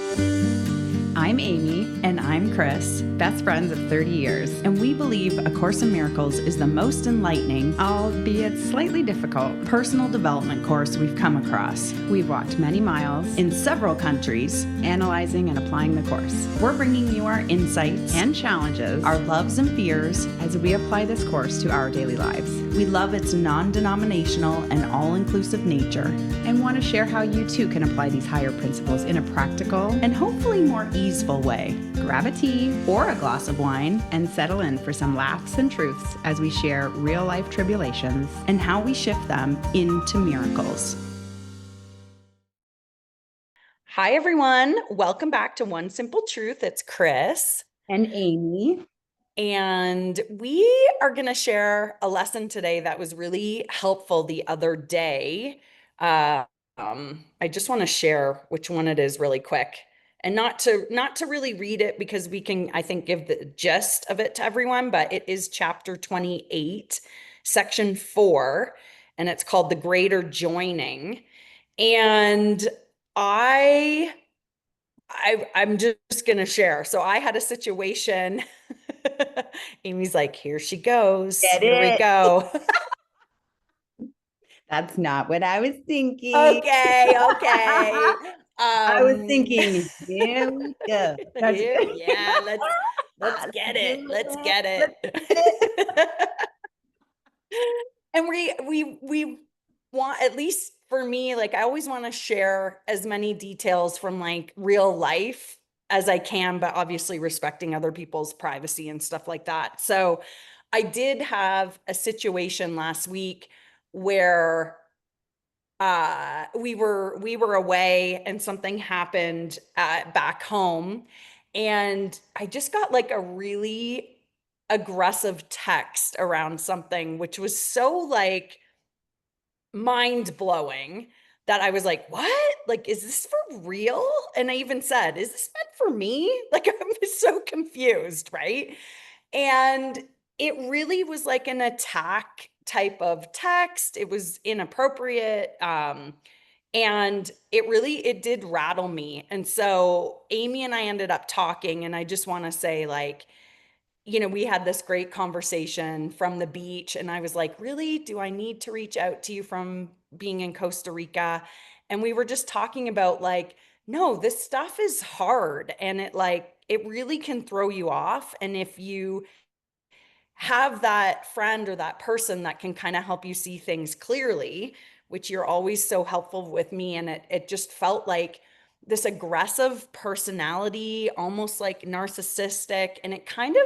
I'm Amy. And I'm Chris, Best friends of 30 years. and we believe A Course in Miracles is the most enlightening, Albeit slightly difficult, personal development course we've come across. we've walked many miles In several countries, analyzing and applying the course we're bringing you our insights, and challenges our loves and fears. as we apply this course to our daily lives We love its non-denominational and all-inclusive nature, and want to share how you too can apply these higher principles in a practical and hopefully more easeful way. grab a tea Or a glass of wine, and settle in for some laughs and truths as we share real life tribulations. and how we shift them into miracles. Hi, everyone. Welcome back to One Simple Truth. It's Chris. And Amy. And we are going to share a lesson today that was really helpful the other day. I just want to share which one it is really quick, and not to really read it because we can, I think, give the gist of it to everyone, but it is chapter 28, section 4, and it's called The Greater Joining. And I I'm just gonna share. So I had a situation. Amy's like, here she goes. Get Here we it? go. That's not what I was thinking. Okay, okay. I was thinking, here we go. That's Yeah, let's let's get do it. Let's it. get Let's get it. it. And we want, at least for me, like I always want to share as many details from like real life as I can, but obviously respecting other people's privacy and stuff like that. So I did have a situation last week where we were away and something happened back home, and I just got like a really aggressive text around something which was so like mind blowing that I was like, what? Like, is this for real? And I even said, is this meant for me? Like, I was so confused, right? And it really was like an attack type of text. It was inappropriate. And it did rattle me. And so Amy and I ended up talking, and I just want to say, like, we had this great conversation from the beach, and I was like, really, do I need to reach out to you from being in Costa Rica? And we were just talking about like, no, this stuff is hard, and it really can throw you off. And if you have that friend or that person that can kind of help you see things clearly, which you're always so helpful with me, and it just felt like this aggressive personality, almost like narcissistic, and it kind of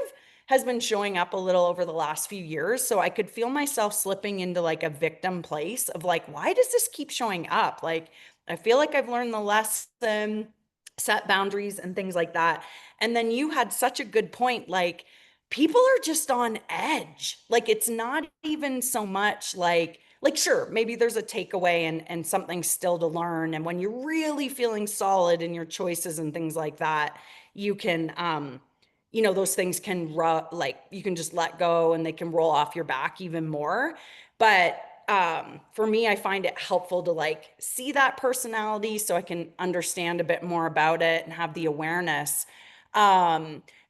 has been showing up a little over the last few years. So I could feel myself slipping into like a victim place of like, why does this keep showing up? Like, I feel like I've learned the lesson, set boundaries and things like that. And then you had such a good point, like, people are just on edge. Like, it's not even so much like sure, maybe there's a takeaway and something still to learn, and when you're really feeling solid in your choices and things like that, you can those things can like you can just let go, and they can roll off your back even more. But for me, I find it helpful to like see that personality so I can understand a bit more about it and have the awareness.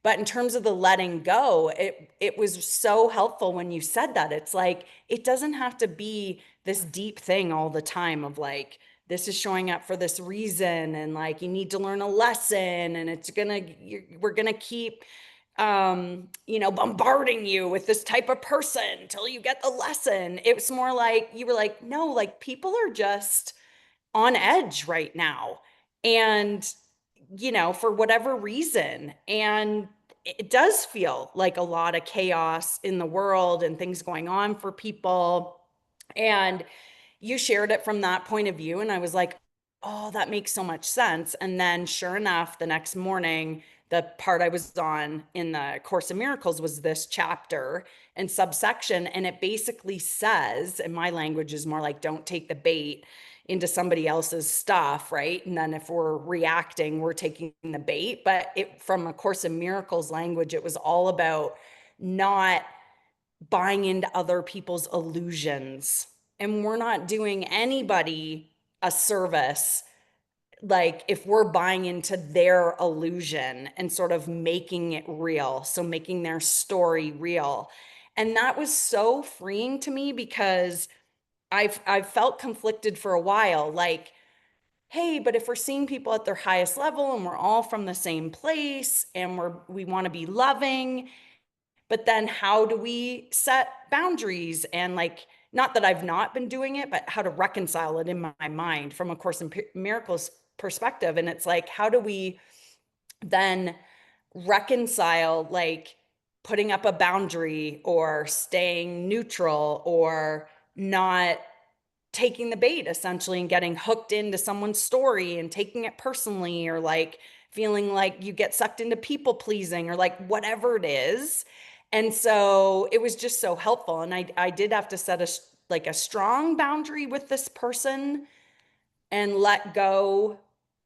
But in terms of the letting go, it was so helpful when you said that. It's like it doesn't have to be this deep thing all the time of like, this is showing up for this reason, and like you need to learn a lesson, and we're gonna keep bombarding you with this type of person until you get the lesson. It was more like you were like, no, like people are just on edge right now. And, for whatever reason. And it does feel like a lot of chaos in the world and things going on for people. And you shared it from that point of view. And I was like, oh, that makes so much sense. And then sure enough, the next morning, the part I was on in the Course in Miracles was this chapter and subsection. And it basically says, and my language is more like, don't take the bait into somebody else's stuff, right? And then if we're reacting, we're taking the bait. But from a Course in Miracles language, it was all about not buying into other people's illusions. And we're not doing anybody a service like if we're buying into their illusion and sort of making it real, so making their story real. And that was so freeing to me because I've felt conflicted for a while, like, hey, but if we're seeing people at their highest level and we're all from the same place and we want to be loving, but then how do we set boundaries? And like, not that I've not been doing it, but how to reconcile it in my mind from a Course in Miracles perspective. And it's like, how do we then reconcile like putting up a boundary or staying neutral or not taking the bait essentially and getting hooked into someone's story and taking it personally, or like feeling like you get sucked into people pleasing, or like whatever it is. And so it was just so helpful. And I did have to set a strong boundary with this person and let go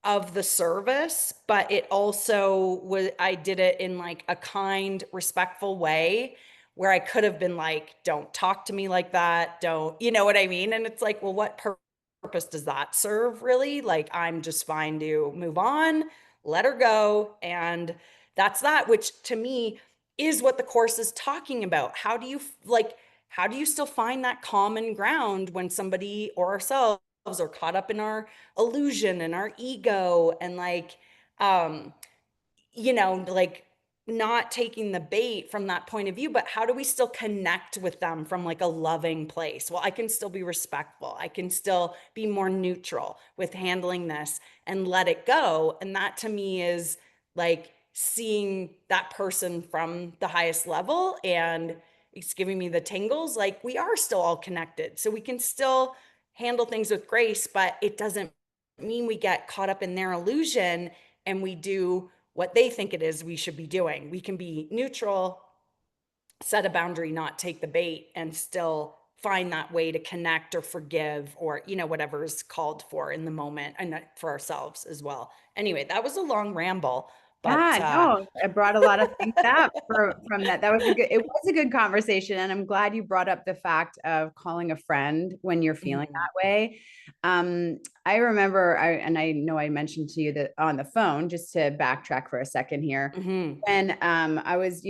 of the service, but it also was, I did it in like a kind, respectful way where I could have been like, don't talk to me like that. Don't, you know what I mean? And it's like, well, what purpose does that serve really? Like, I'm just fine to move on, let her go. And that's that, which to me is what the Course is talking about. How do you how do you still find that common ground when somebody or ourselves are caught up in our illusion and our ego and like um like not taking the bait from that point of view, but how do we still connect with them from like a loving place? Well, I can still be respectful, I can still be more neutral with handling this and let it go. And that to me is like seeing that person from the highest level, and it's giving me the tingles. Like, we are still all connected, so we can still handle things with grace, but it doesn't mean we get caught up in their illusion and we do what they think it is we should be doing. We can be neutral, set a boundary, not take the bait, and still find that way to connect or forgive, or whatever is called for in the moment, and for ourselves as well. Anyway, that was a long ramble, but Yeah, no, I brought a lot of things up from that. It was a good conversation. And I'm glad you brought up the fact of calling a friend when you're feeling mhm, that way. I remember, and I know I mentioned to you that on the phone, just to backtrack for a second here, mhm, when I was,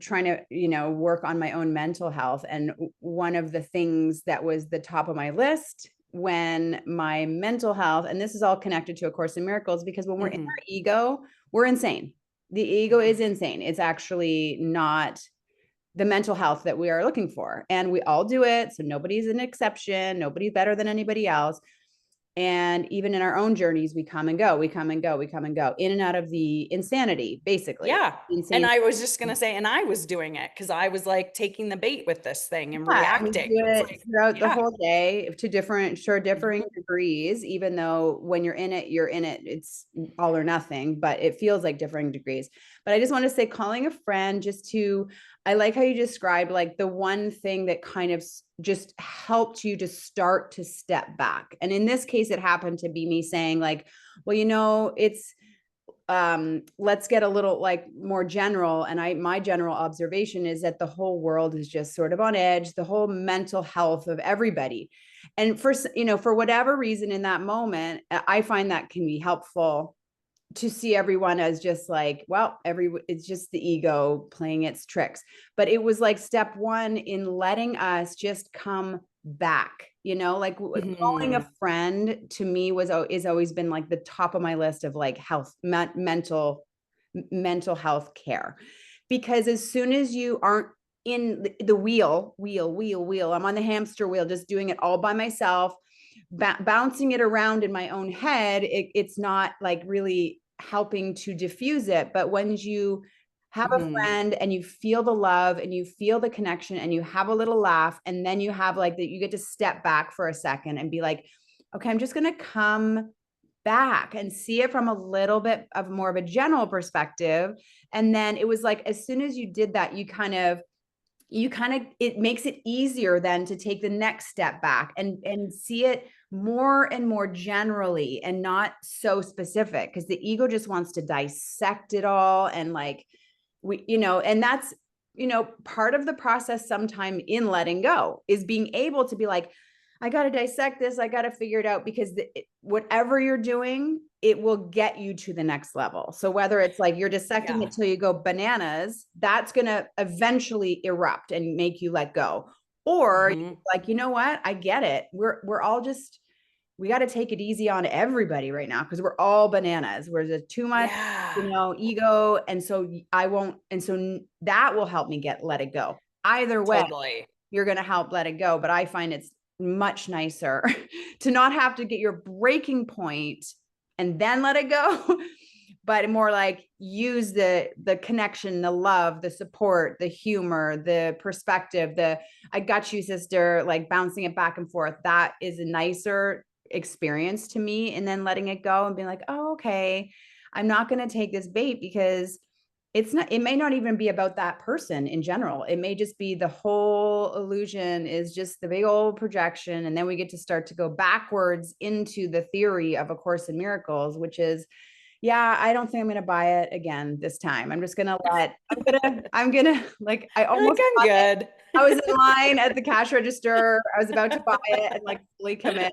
trying to, work on my own mental health. And one of the things that was the top of my list when my mental health, and this is all connected to A Course in Miracles, because when we're in mhm, our ego, we're insane. The ego is insane. It's actually not the mental health that we are looking for. And we all do it. So nobody's an exception. Nobody's better than anybody else. And even in our own journeys, we come and go, we come and go, we come and go in and out of the insanity, basically. yeah. And Insane. I was just gonna say, and I was doing it because I was like taking the bait with this thing and Yeah, and we reacting. do It's it like, throughout the yeah. whole day to differing Mhm, degrees, even though when you're in it, it's all or nothing, but it feels like differing degrees. But I just want to say, calling a friend I like how you described like the one thing that kind of just helped you to start to step back. And in this case, it happened to be me saying like, well, it's let's get a little like more general. And my general observation is that the whole world is just sort of on edge, the whole mental health of everybody. And for whatever reason in that moment, I find that can be helpful to see everyone as just like, well, it's just the ego playing its tricks. But it was like step one in letting us just come back, like calling a mhm, friend to me is always been like the top of my list of like mental health care. Because as soon as you aren't in the wheel, I'm on the hamster wheel, just doing it all by myself, bouncing it around in my own head, it's not like really helping to diffuse it. But when you have a mhm, friend and you feel the love and you feel the connection and you have a little laugh, and then you have like that, you get to step back for a second and be like, okay, I'm just going to come back and see it from a little bit of more of a general perspective. And then it was like, as soon as you did that, it makes it easier then to take the next step back and see it more and more generally and not so specific, because the ego just wants to dissect it all. And like and that's part of the process sometime in letting go is being able to be like, I got to dissect this, I got to figure it out, because whatever you're doing it will get you to the next level. So whether it's like you're dissecting Yeah. it till you go bananas, that's going to eventually erupt and make you let go. Or Hmm. like, you know what? I get it. We're all just, we got to take it easy on everybody right now because we're all bananas. We're just too much, Yeah. ego. And so I won't, and so that will help me let it go. Either way, Totally. you're going to help let it go. But I find it's much nicer to not have to get your breaking point and then let it go, but more like use the connection, the love, the support, the humor, the perspective, the I got you, sister, like bouncing it back and forth. That is a nicer experience to me. And then letting it go and being like, oh, okay, I'm not going to take this bait because it may not even be about that person in general. It may just be the whole illusion is just the big old projection. And then we get to start to go backwards into the theory of A Course in Miracles, which is, yeah, I don't think I'm going to buy it again this time. I'm just going to I'm going to, like, I You're like, almost I'm bought it. good. I was in line at the cash register. I was about to buy it and like fully commit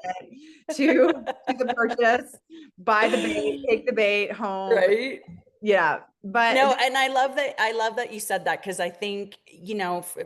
to the purchase, buy the bait, take the bait home. Right. Yeah. But No, and I love that you said that because I think,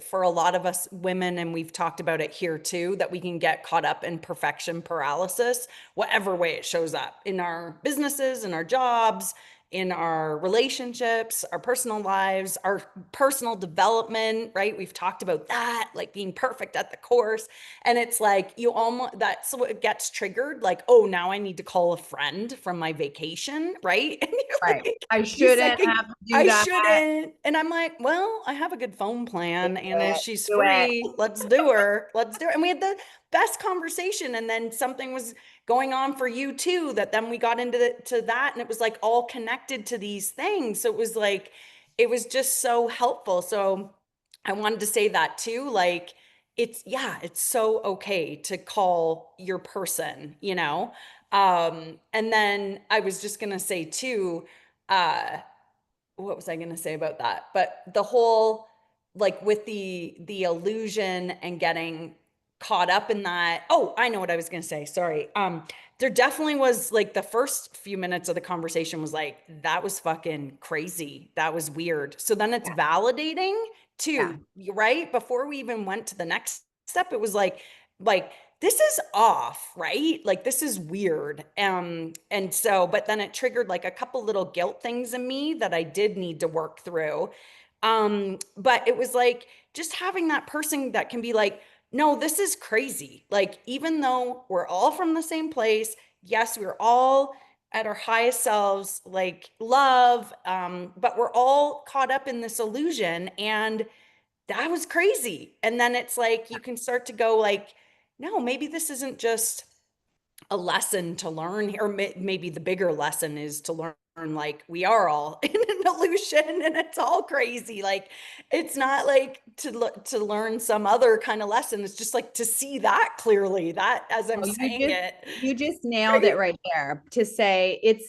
for a lot of us women, and we've talked about it here too, that we can get caught up in perfection paralysis, whatever way it shows up in our businesses, in our jobs, in our relationships, our personal lives, our personal development, right? We've talked about that, like being perfect at the course. And it's like you almost, that's what gets triggered. Like, oh, now I need to call a friend from my vacation, right? And you're right. like, I you shouldn't second, have to do I that. shouldn't. And I'm like, well, I have a good phone Do plan. And if it. she's Do it. free, let's do her. Let's do it. And we had the best conversation. And then something was going on for you too, that then we got into to that. And it was like all connected to these things. So it was like, it was just so helpful. So I wanted to say that too. Like, it's so okay to call your person, and then I was just going to say too, uh, what was I going to say about that? But the whole, like with the illusion and getting caught up in that. Oh, I know what I was going to say. Sorry. There definitely was like the first few minutes of the conversation was like, that was fucking crazy. That was weird. So then it's Yeah. validating Yeah. too, right? Before we even went to the next step, it was like, this is off, right? Like this is weird. And so, but then it triggered like a couple little guilt things in me that I did need to work through. But it was like just having that person that can be like, no, this is crazy. Like, even though we're all from the same place, yes, we're all at our highest selves, like love, but we're all caught up in this illusion. And that was crazy. And then it's like you can start to go like, no, maybe this isn't just a lesson to learn, or maybe the bigger lesson is to learn like we are all in an illusion and it's all crazy. Like it's not like to learn some other kind of lesson. It's just like to see that clearly, that as I'm Oh, saying it, you just nailed right? it right there to say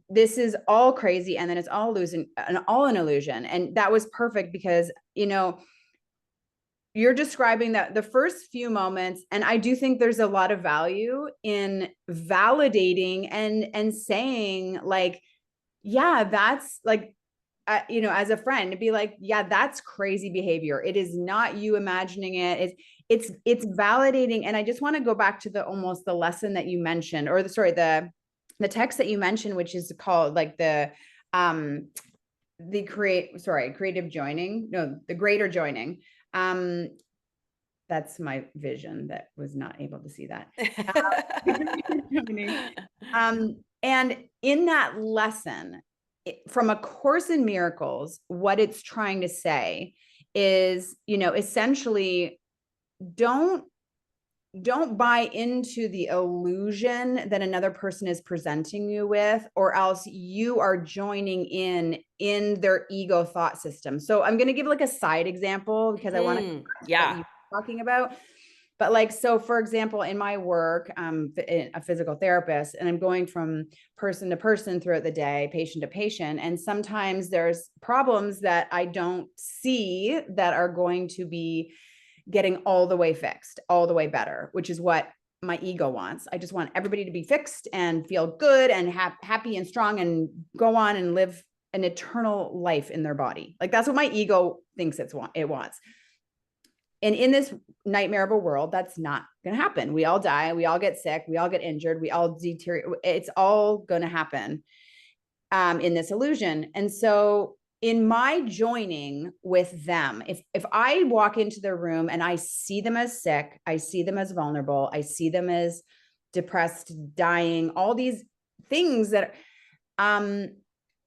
this is all crazy and then it's all illusion and all an illusion. And that was perfect because, you're describing that the first few moments, and I do think there's a lot of value in validating and saying like, yeah, that's like, as a friend to be like, yeah, that's crazy behavior. It is not you imagining it. It's validating. And I just want to go back to the lesson that you mentioned, or the text that you mentioned, which is called like um creative joining. No, the greater joining. Um, that's my vision that was not able to see that. And in that lesson, from A Course in Miracles, what it's trying to say is, essentially, don't don't buy into the illusion that another person is presenting you with, or else you are joining in their ego thought system. So I'm going to give like a side example because I want to what Yeah. you're talking about. But like, so for example, in my work, I'm a physical therapist, and I'm going from person to person throughout the day, patient to patient. And sometimes there's problems that I don't see that are going to be getting all the way fixed, all the way better, which is what my ego wants. I just want everybody to be fixed and feel good and happy and strong and go on and live an eternal life in their body. Like that's what my ego thinks it wants. And in this nightmare of a world, that's not going to happen. We all die. We all get sick. We all get injured. We all deteriorate. It's all going to happen in this illusion. And so in my joining with them, if I walk into their room and I see them as sick, I see them as vulnerable, I see them as depressed, dying, all these things that,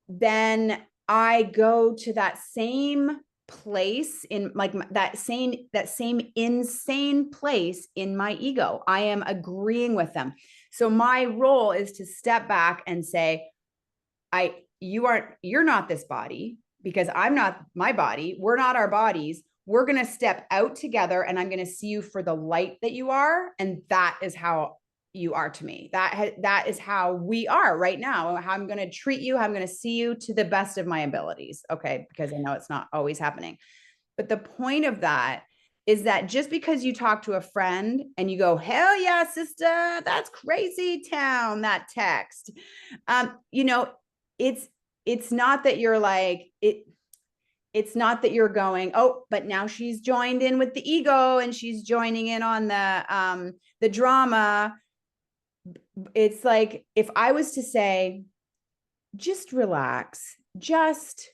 then I go to that same place in like that same insane place in my ego. I am agreeing with them. So my role is to step back and say, you're not this body because I'm not my body. We're not our bodies. We're going to step out together and I'm going to see you for the light that you are. And that is how you are to me. That is how we are right now. How I'm going to treat you, how I'm going to see you to the best of my abilities. Okay. Because I know it's not always happening. But the point of that is that just because you talk to a friend and you go, hell yeah, sister, that's crazy town, that text, you know, it's not that you're like it's not that you're going, oh, but now she's joined in with the ego and she's joining in on the drama. It's like if I was to say, just relax, just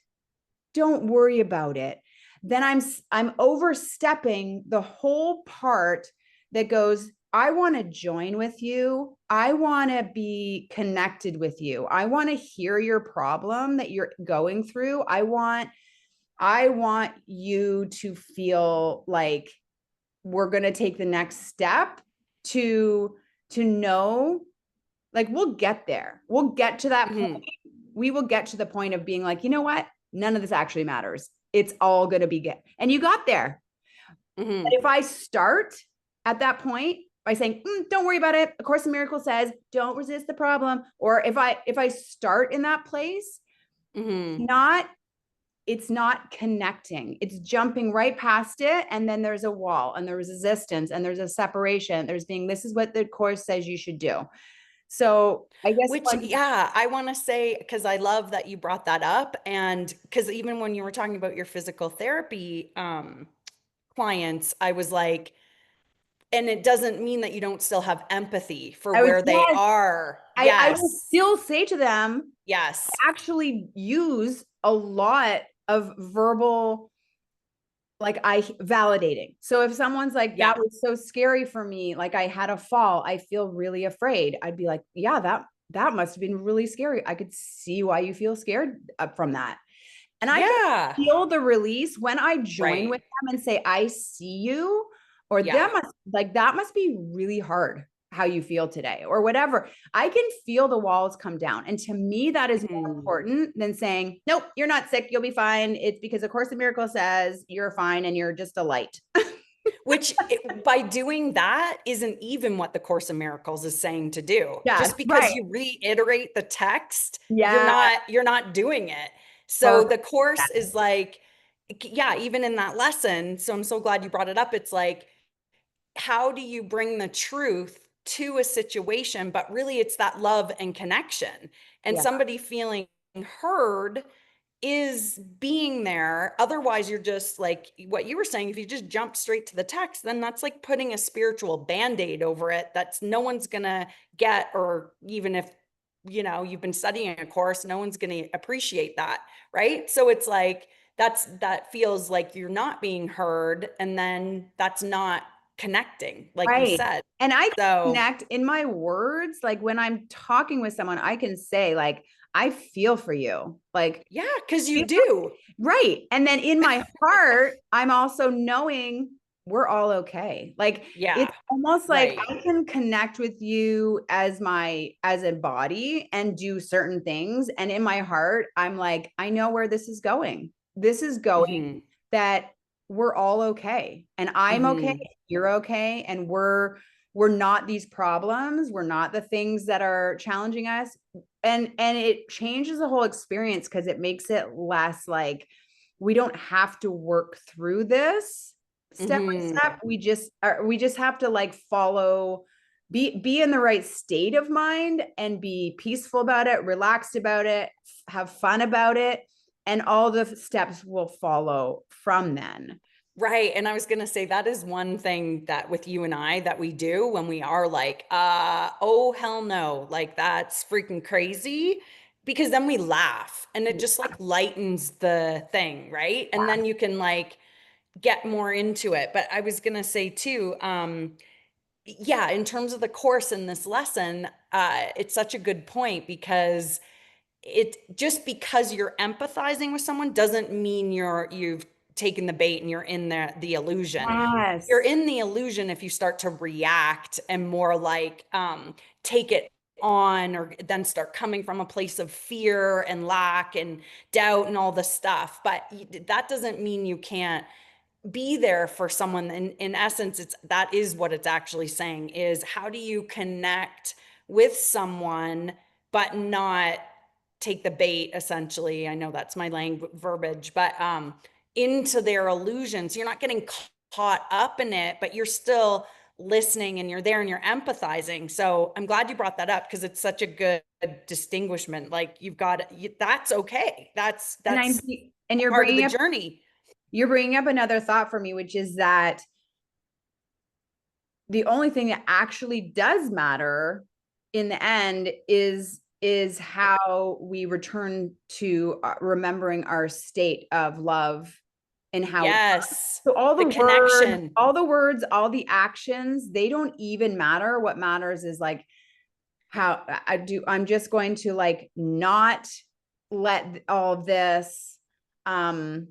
don't worry about it, then I'm overstepping the whole part that goes, I want to join with you. I want to be connected with you. I want to hear your problem that you're going through. I want you to feel like we're going to take the next step to know, like we'll get there. We'll get to that point. We will get to the point of being like, you know what? None of this actually matters. It's all going to be good. And you got there. But if I start at that point by saying, don't worry about it. A Course in Miracles says, don't resist the problem. Or if I start in that place, it's not connecting. It's jumping right past it. And then there's a wall and there's resistance and there's a separation. There's being, this is what the Course says you should do. So I guess I want to say, because I love that you brought that up. And because even when you were talking about your physical therapy clients, I was like, and it doesn't mean that you don't still have empathy for where they are. I will still say to them, yes, I actually use a lot of verbal, like validating. So if someone's like, that was so scary for me, like I had a fall, I feel really afraid. I'd be like, yeah, that must have been really scary. I could see why you feel scared from that. And I can feel the release when I join with them and say, I see you, or that must be really hard how you feel today or whatever. I can feel the walls come down. And to me, that is more important than saying, nope, you're not sick. You'll be fine. It's because A Course in Miracles says you're fine and you're just a light. Which by doing that isn't even what the Course in Miracles is saying to do. Yes, just because you reiterate the text, yeah, you're not doing it. So the Course is like, even in that lesson. So I'm so glad you brought it up. It's like, how do you bring the truth to a situation? But really it's that love and connection and somebody feeling heard is being there. Otherwise you're just like what you were saying, if you just jump straight to the text, then that's like putting a spiritual band-aid over it that's no one's gonna get. Or even if you've been studying a course, no one's gonna appreciate that, right? So it's like that feels like you're not being heard, and then that's not connecting, like you said. And I can connect in my words. Like when I'm talking with someone, I can say like, I feel for you. Like, yeah, because you do. Right. And then in my heart, I'm also knowing we're all okay. Like, it's almost like I can connect with you as a body and do certain things. And in my heart, I'm like, I know where this is going. This is going that we're all okay. And I'm okay. You're okay. And we're not these problems. We're not the things that are challenging us. And it changes the whole experience because it makes it less like we don't have to work through this step by step. We just have to like follow be in the right state of mind and be peaceful about it, relaxed about it, have fun about it, and all the steps will follow from then. Right. And I was going to say that is one thing that with you and I that we do when we are like, oh, hell no, like that's freaking crazy. Because then we laugh and it just like lightens the thing. Right. And then you can like get more into it. But I was going to say too, yeah, in terms of the course in this lesson, it's such a good point because it just because you're empathizing with someone doesn't mean you've taken the bait and you're in the illusion. You're Yes. in the illusion if you start to react and more like take it on or then start coming from a place of fear and lack and doubt and all the stuff. But that doesn't mean you can't be there for someone. In essence, it's that is what it's actually saying is how do you connect with someone but not take the bait essentially. I know that's my language verbiage, but into their illusions. You're not getting caught up in it, but you're still listening and you're there and you're empathizing. So I'm glad you brought that up because it's such a good distinguishment. Like you've got that's okay. That's And that's and part of the journey. you're bringing up another thought for me, which is that the only thing that actually does matter in the end is how we return to remembering our state of love and how Yes. so The connection. all the words, all the actions, they don't even matter. What matters is like how I'm just going to like not let all of this um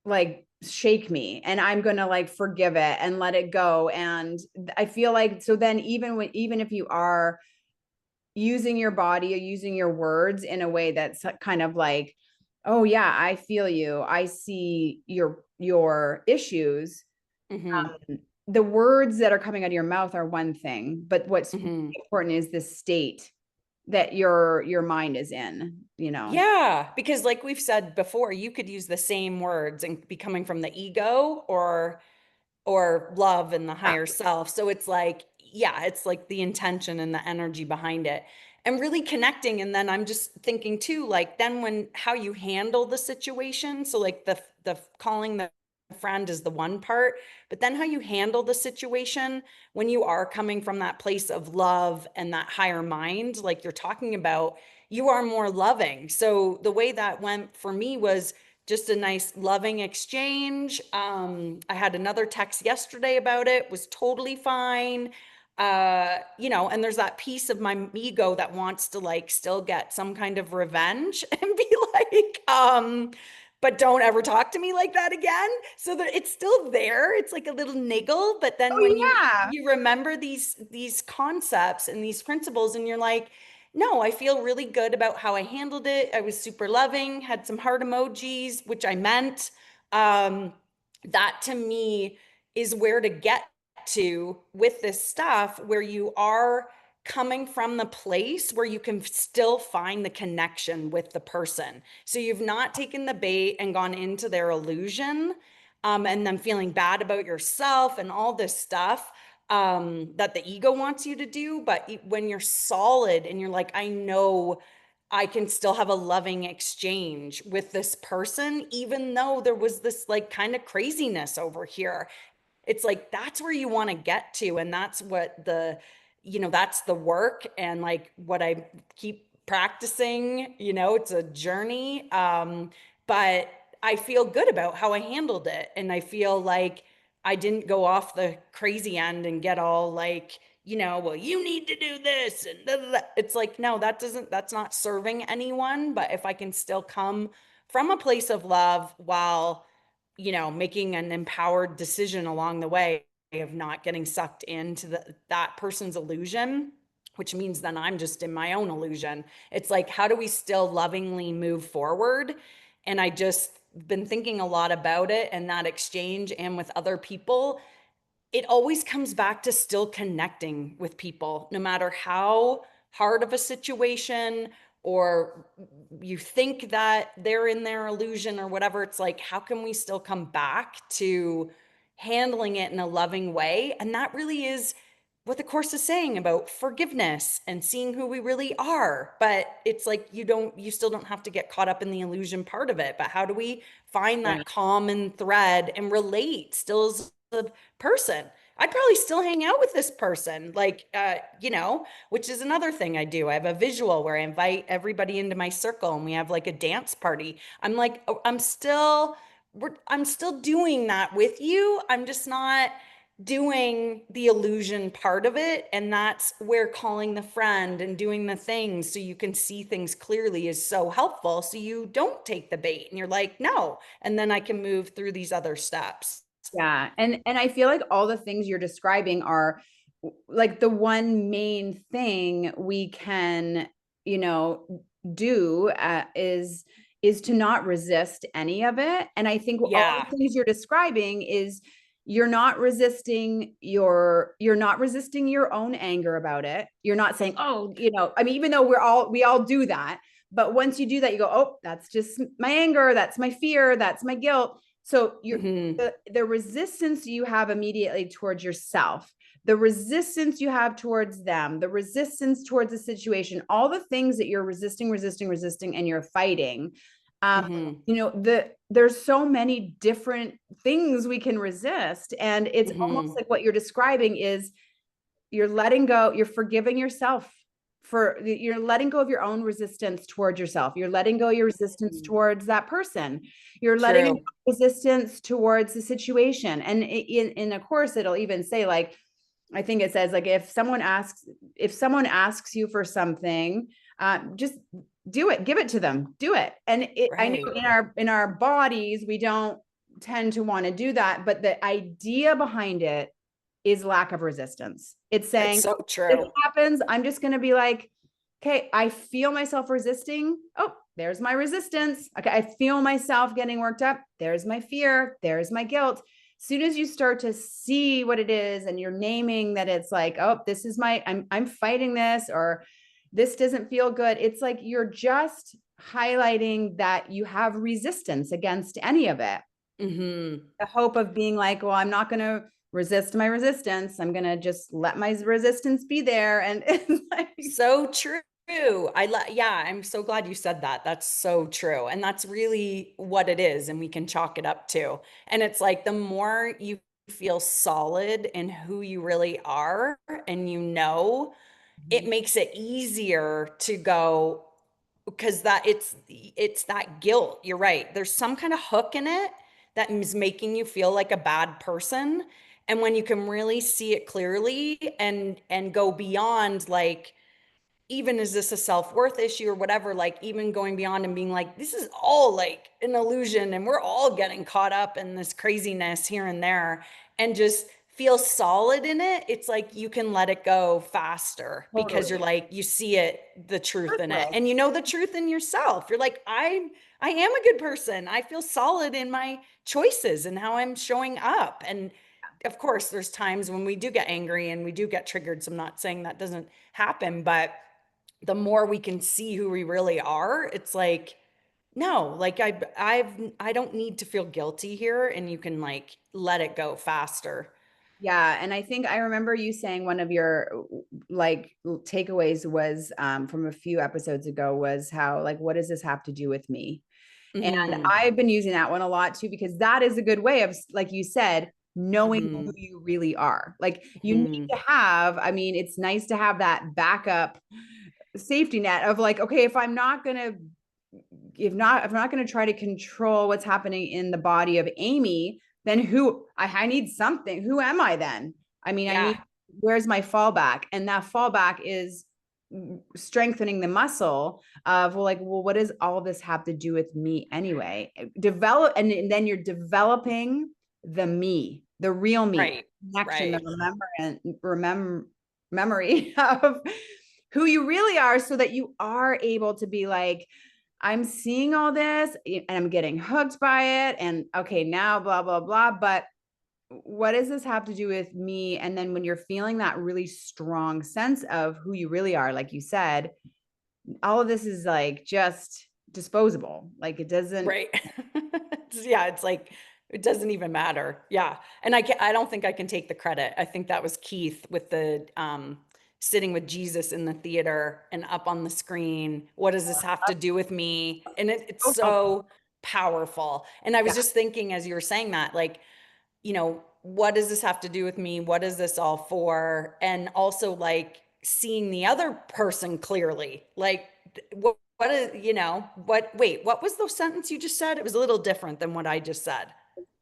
like shake me, and I'm going to like forgive it and let it go. And I feel like so then even if you are using your body or using your words in a way that's kind of like, oh yeah, I feel you, I see your issues, Mm-hmm. the words that are coming out of your mouth are one thing, but what's Mm-hmm. important is the state that your mind is in, you know. Yeah, because like we've said before, you could use the same words and be coming from the ego or love and the higher self. So it's like, yeah, it's like the intention and the energy behind it and really connecting. And then I'm just thinking too, like then when how you handle the situation. So like the calling the friend is the one part, but then how you handle the situation when you are coming from that place of love and that higher mind, like you're talking about, you are more loving. So the way that went for me was just a nice loving exchange. I had another text yesterday about it, was totally fine. You know, and there's that piece of my ego that wants to like still get some kind of revenge and be like, but don't ever talk to me like that again. So that it's still there. It's like a little niggle, but then Oh when yeah. you remember these concepts and these principles and you're like, no, I feel really good about how I handled it. I was super loving, had some heart emojis, which I meant. Um, that to me is where to get to with this stuff, where you are coming from the place where you can still find the connection with the person. So you've not taken the bait and gone into their illusion, and then feeling bad about yourself and all this stuff that the ego wants you to do. But when you're solid and you're like, I know I can still have a loving exchange with this person, even though there was this like kind of craziness over here. It's like that's where you want to get to. And that's what that's the work and like what I keep practicing, it's a journey. But I feel good about how I handled it. And I feel like I didn't go off the crazy end and get all like, well, you need to do this. And blah, blah, blah. It's like, no, that's not serving anyone. But if I can still come from a place of love while, making an empowered decision along the way of not getting sucked into that person's illusion, which means then I'm just in my own illusion. It's like, how do we still lovingly move forward? And I just been thinking a lot about it and that exchange and with other people. It always comes back to still connecting with people, no matter how hard of a situation or you think that they're in their illusion or whatever. It's like, how can we still come back to handling it in a loving way? And that really is what the course is saying about forgiveness and seeing who we really are. But it's like you still don't have to get caught up in the illusion part of it. But how do we find that Right. common thread and relate still as a person? I'd probably still hang out with this person, like, which is another thing I do. I have a visual where I invite everybody into my circle and we have like a dance party. I'm like, oh, I'm still doing that with you. I'm just not doing the illusion part of it. And that's where calling the friend and doing the things so you can see things clearly is so helpful. So you don't take the bait and you're like, no. And then I can move through these other steps. Yeah. And I feel like all the things you're describing are like the one main thing we can, you know, do is to not resist any of it. And I think all Yeah. the things you're describing is you're not resisting your own anger about it. You're not saying, "Oh, you know, I mean, even though we all do that, but once you do that, you go, "Oh, that's just my anger, that's my fear, that's my guilt." So you're Mm-hmm. the resistance you have immediately towards yourself, the resistance you have towards them, the resistance towards the situation, all the things that you're resisting, and you're fighting. Um, Mm-hmm. there's so many different things we can resist, and it's almost Mm-hmm. like what you're describing is you're letting go, you're forgiving yourself you're letting go of your own resistance towards yourself. You're letting go your resistance towards that person. You're letting go True. resistance towards the situation. And in a course, it'll even say like, I think it says like if someone asks you for something, just do it, give it to them, do it. And I know Right. in our bodies we don't tend to want to do that, but the idea behind it is lack of resistance. It's It's saying, so this true. happens, I'm just going to be like, okay, I feel myself resisting. Oh, there's my resistance. Okay, I feel myself getting worked up. There's my fear. There's my guilt. As soon as you start to see what it is and you're naming that it's like, oh, this is I'm fighting this, or this doesn't feel good. It's like you're just highlighting that you have resistance against any of it. Mm-hmm. The hope of being like, well, I'm not going to resist my resistance. I'm going to just let my resistance be there. And it's like, So true. Yeah, I'm so glad you said that. That's so true. And that's really what it is. And we can chalk it up to. And it's like the more you feel solid in who you really are and it makes it easier to go because it's that guilt. You're right. There's some kind of hook in it that is making you feel like a bad person. And when you can really see it clearly and go beyond like, even is this a self-worth issue or whatever, like even going beyond and being like, this is all like an illusion and we're all getting caught up in this craziness here and there, and just feel solid in it. It's like you can let it go faster because you're totally. like, you see it, the truth in it, Worthless. and you know the truth in yourself. You're like, I am a good person. I feel solid in my choices and how I'm showing up. And of course, there's times when we do get angry and we do get triggered. So I'm not saying that doesn't happen, but the more we can see who we really are, it's like, no, like I don't need to feel guilty here, and you can like let it go faster. Yeah. And I think I remember you saying one of your like takeaways was from a few episodes ago was how, like, what does this have to do with me? And Mm-hmm. I've been using that one a lot too, because that is a good way of, like you said, knowing who Mm-hmm. you really are. Like you need Mm-hmm. to have, I mean, it's nice to have that backup safety net of like, okay, if I'm not going to try to control what's happening in the body of Amy, then I need something. Who am I then? I mean, I Yeah. need, where's my fallback? And that fallback is strengthening the muscle of, well, like, well, what does all this have to do with me anyway? Develop, and then you're developing the real me, Right. connection, the Right. remember memory of who you really are, so that you are able to be like, I'm seeing all this and I'm getting hooked by it. And okay, now blah, blah, blah. But what does this have to do with me? And then when you're feeling that really strong sense of who you really are, like you said, all of this is like just disposable. Like it doesn't, Right. Yeah, it's like It doesn't even matter. Yeah. And I don't think I can take the credit. I think that was Keith with the sitting with Jesus in the theater and up on the screen. What does this have to do with me? And it's So helpful. so powerful. And I was Yeah. just thinking as you were saying that, like, what does this have to do with me? What is this all for? And also like seeing the other person clearly. Like what is, wait, what was the sentence you just said? It was a little different than what I just said.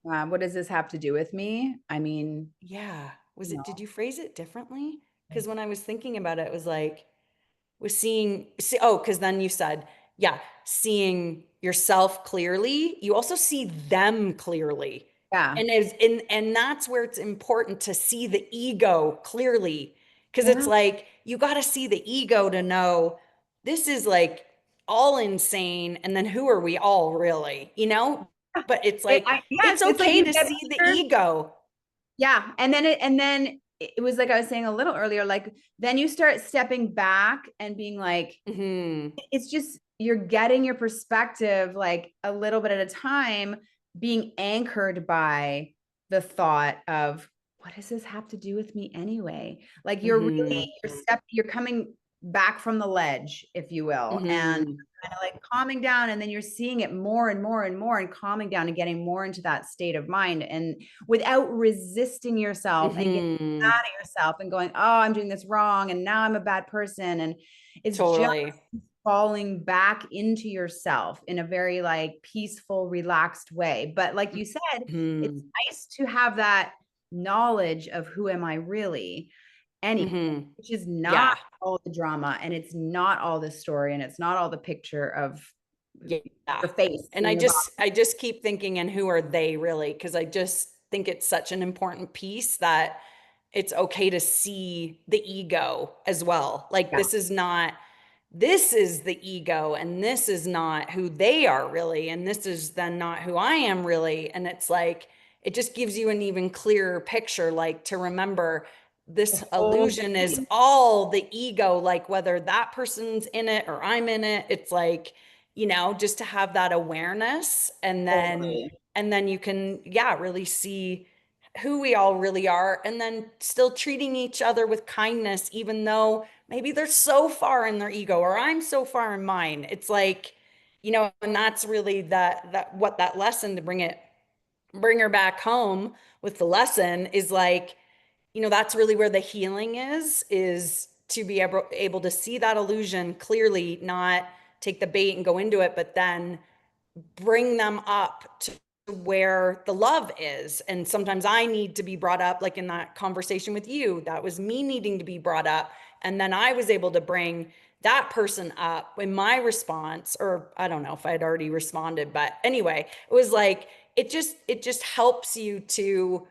What does this have to do with me? I mean, Yeah. you Did know, you phrase it differently? Because when I was thinking about it, it was like, was oh, because then you said, yeah, seeing yourself clearly, you also see them clearly. yeah, And that's where it's important to see the ego clearly. Because it's yeah, like you got to see the ego to know this is like all insane. And then who are we all really? But it's like yes, it's it's like okay you to get see the here. ego. Yeah. And then it was like I was saying a little earlier, like then you start stepping back and being like, Hmm. it's just you're getting your perspective like a little bit at a time, being anchored by the thought of what does this have to do with me anyway? Like Hmm. you're coming back from the ledge, if you will, and Hmm. kind of like calming down, and then you're seeing it more and more and more and calming down and getting more into that state of mind, and without resisting yourself and getting mad Hmm. at yourself and going, oh, I'm doing this wrong and now I'm a bad person. And it's just Totally. falling back into yourself in a very like peaceful, relaxed way. But like you said, it's Hmm. nice to have that knowledge of who am I really anyway, Hmm. which is not Yeah. all the drama and it's not all the story and it's not all the picture of Yeah. your face And and I your just body. I just keep thinking, and who are they really? Because I just think it's such an important piece that it's okay to see the ego as well. Like Yeah. this is the ego and this is not who they are really, and this is then not who I am really. And it's like it just gives you an even clearer picture, like to remember The this whole illusion is thing. all the ego, like whether that person's in it or I'm in it. It's like, just to have that awareness, and then Totally. you can, yeah, really see who we all really are, and then still treating each other with kindness, even though maybe they're so far in their ego or I'm so far in mine. It's like, and that's really that what that lesson to bring her back home with the lesson is like, that's really where the healing is to be able to see that illusion clearly, not take the bait and go into it, but then bring them up to where the love is. And sometimes I need to be brought up, like in that conversation with you, that was me needing to be brought up. And then I was able to bring that person up in my response, or I don't know if I had already responded, but anyway, it was like, it just helps you to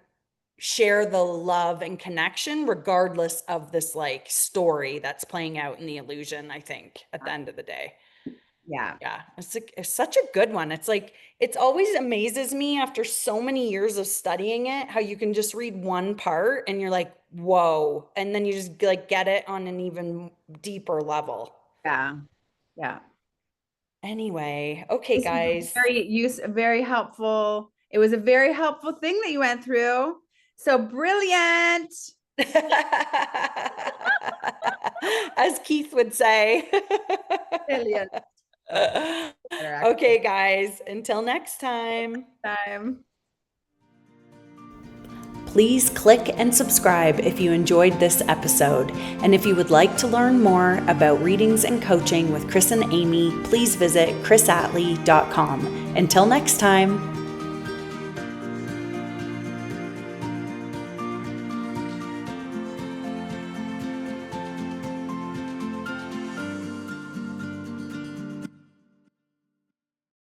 share the love and connection regardless of this like story that's playing out in the illusion, I think, at the end of the day. Yeah. Yeah, it's such a good one. It's like it's always amazes me after so many years of studying it how you can just read one part and you're like, whoa, and then you just like get it on an even deeper level. Yeah. Yeah. Anyway, okay, This was guys. very helpful. It was a very helpful thing that you went through. So brilliant. As Keith would say. Brilliant. Better Okay, actually. guys, until next time. Time. Please click and subscribe if you enjoyed this episode. And if you would like to learn more about readings and coaching with Chris and Amy, please visit chrisatley.com. Until next time.